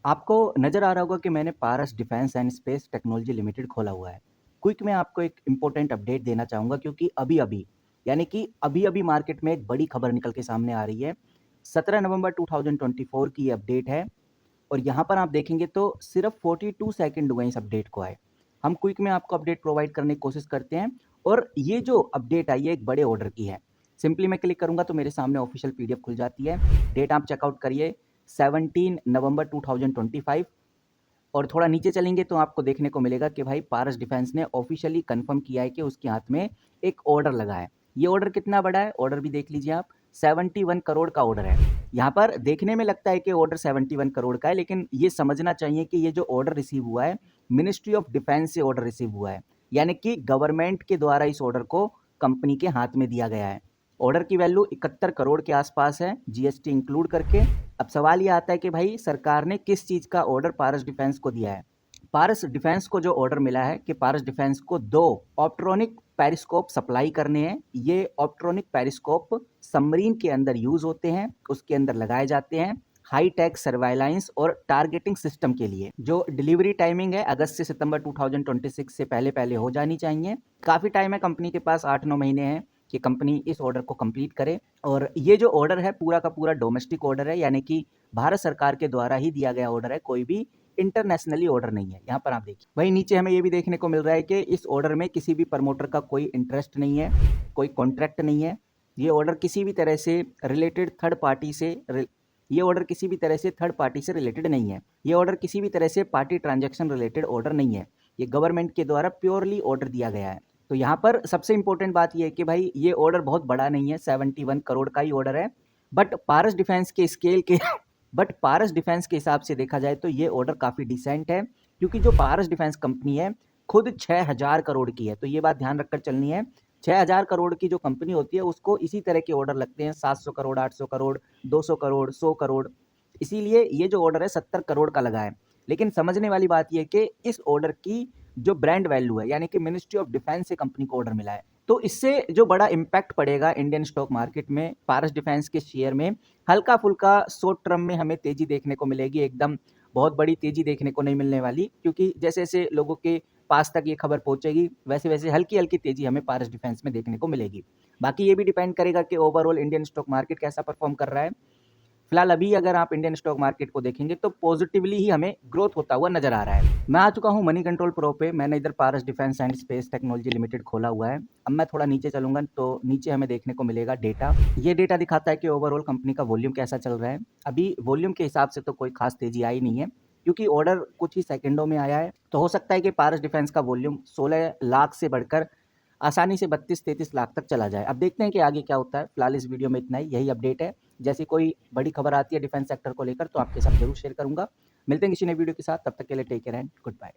आपको नज़र आ रहा होगा कि मैंने Paras defence and space technology limited खोला हुआ है। क्विक में आपको एक इम्पोर्टेंट अपडेट देना चाहूँगा क्योंकि अभी-अभी, यानी कि अभी-अभी मार्केट में एक बड़ी खबर निकल के सामने आ रही है। 17 नवंबर 2024 की ये अपडेट है और यहाँ पर आप देखेंगे तो सिर्फ़ 42 सेकंड हुए इस अपडेट को आए। हम क्विक में आपको अपडेट प्रोवाइड करने की कोशिश करते हैं और ये जो अपडेट आई है एक बड़े ऑर्डर की है। सिंपली मैं क्लिक करूँगा तो मेरे सामने ऑफिशियल पीडीएफ खुल जाती है। डेट आप चेकआउट करिए 17 नवंबर 2025 और थोड़ा नीचे चलेंगे तो आपको देखने को मिलेगा कि भाई पारस डिफेंस ने ऑफिशियली कंफर्म किया है कि उसके हाथ में एक ऑर्डर लगा है। ये ऑर्डर कितना बड़ा है? ऑर्डर भी देख लीजिए आप, 71 करोड़ का ऑर्डर है। यहाँ पर देखने में लगता है कि ऑर्डर 71 करोड़ का है, लेकिन ये समझना चाहिए कि ये जो ऑर्डर रिसीव हुआ है, मिनिस्ट्री ऑफ डिफेंस से ऑर्डर रिसीव हुआ है। यानी कि गवर्नमेंट के द्वारा इस ऑर्डर को कंपनी के हाथ में दिया गया है। ऑर्डर की वैल्यू 71 करोड़ के आसपास है, जीएसटी इंक्लूड करके। अब सवाल ये आता है कि भाई सरकार ने किस चीज़ का ऑर्डर पारस डिफेंस को दिया है। पारस डिफेंस को जो ऑर्डर मिला है कि पारस डिफेंस को 2 ऑप्ट्रॉनिक पेरिस्कोप सप्लाई करने हैं। ये ऑप्ट्रॉनिक पेरिस्कोप सबमरीन के अंदर यूज होते हैं, उसके अंदर लगाए जाते हैं हाई टेक सर्वाइलेंस और टारगेटिंग सिस्टम के लिए। जो डिलीवरी टाइमिंग है अगस्त से सितंबर 2026 से पहले पहले हो जानी चाहिए। काफ़ी टाइम है कंपनी के पास, 8-9 महीने हैं कि कंपनी इस ऑर्डर को कंप्लीट करे। और ये जो ऑर्डर है पूरा का पूरा डोमेस्टिक ऑर्डर है, यानी कि भारत सरकार के द्वारा ही दिया गया ऑर्डर है, कोई भी इंटरनेशनली ऑर्डर नहीं है। यहाँ पर आप देखिए, वहीं नीचे हमें ये भी देखने को मिल रहा है कि इस ऑर्डर में किसी भी प्रमोटर का कोई इंटरेस्ट नहीं है, कोई कॉन्ट्रैक्ट नहीं है। ये ऑर्डर किसी भी तरह से रिलेटेड थर्ड पार्टी से ये ऑर्डर किसी भी तरह से थर्ड पार्टी से रिलेटेड नहीं है। ये ऑर्डर किसी भी तरह से पार्टी ट्रांजैक्शन रिलेटेड ऑर्डर नहीं है। ये गवर्नमेंट के द्वारा प्योरली ऑर्डर दिया गया है। तो यहाँ पर सबसे इंपॉर्टेंट बात ये है कि भाई ये ऑर्डर बहुत बड़ा नहीं है, 71 करोड़ का ही ऑर्डर है। बट पारस डिफेंस के स्केल के बट पारस डिफेंस के हिसाब से देखा जाए तो ये ऑर्डर काफ़ी डिसेंट है, क्योंकि जो पारस डिफेंस कंपनी है खुद 6000 करोड़ की है। तो ये बात ध्यान रखकर चलनी है। 6000 करोड़ की जो कंपनी होती है उसको इसी तरह के ऑर्डर लगते हैं, 700 करोड़, 800 करोड़, 200 करोड़, 100 करोड़। इसीलिए ये जो ऑर्डर है 70 करोड़ का लगा है। लेकिन समझने वाली बात यह है कि इस ऑर्डर की जो ब्रांड वैल्यू है, यानी कि मिनिस्ट्री ऑफ डिफेंस से कंपनी को ऑर्डर मिला है, तो इससे जो बड़ा इम्पैक्ट पड़ेगा इंडियन स्टॉक मार्केट में, पारस डिफेंस के शेयर में हल्का फुल्का शॉर्ट टर्म में हमें तेजी देखने को मिलेगी। एकदम बहुत बड़ी तेजी देखने को नहीं मिलने वाली, क्योंकि जैसे जैसे लोगों के पास तक ये खबर पहुंचेगी वैसे वैसे हल्की हल्की तेजी हमें पारस डिफेंस में देखने को मिलेगी। बाकी ये भी डिपेंड करेगा कि ओवरऑल इंडियन स्टॉक मार्केट कैसा परफॉर्म कर रहा है। फिलहाल अभी अगर आप इंडियन स्टॉक मार्केट को देखेंगे तो पॉजिटिवली ही हमें ग्रोथ होता हुआ नजर आ रहा है। मैं आ चुका हूं मनी कंट्रोल प्रो पे। मैंने इधर Paras defence and space technology limited खोला हुआ है। अब मैं थोड़ा नीचे चलूंगा तो नीचे हमें देखने को मिलेगा डेटा। ये डेटा दिखाता है कि ओवरऑल कंपनी का वॉल्यूम कैसा चल रहा है। अभी वॉल्यूम के हिसाब से तो कोई खास तेजी आई नहीं है, क्योंकि ऑर्डर कुछ ही सेकंडों में आया है। तो हो सकता है कि पारस डिफेंस का वॉल्यूम 16 लाख से बढ़कर आसानी से 32-33 लाख तक चला जाए। अब देखते हैं कि आगे क्या होता है। फिलहाल इस वीडियो में इतना ही, यही अपडेट है। जैसी कोई बड़ी खबर आती है डिफेंस सेक्टर को लेकर तो आपके साथ जरूर शेयर करूंगा। मिलते हैं किसी नए वीडियो के साथ, तब तक के लिए take care and good bye.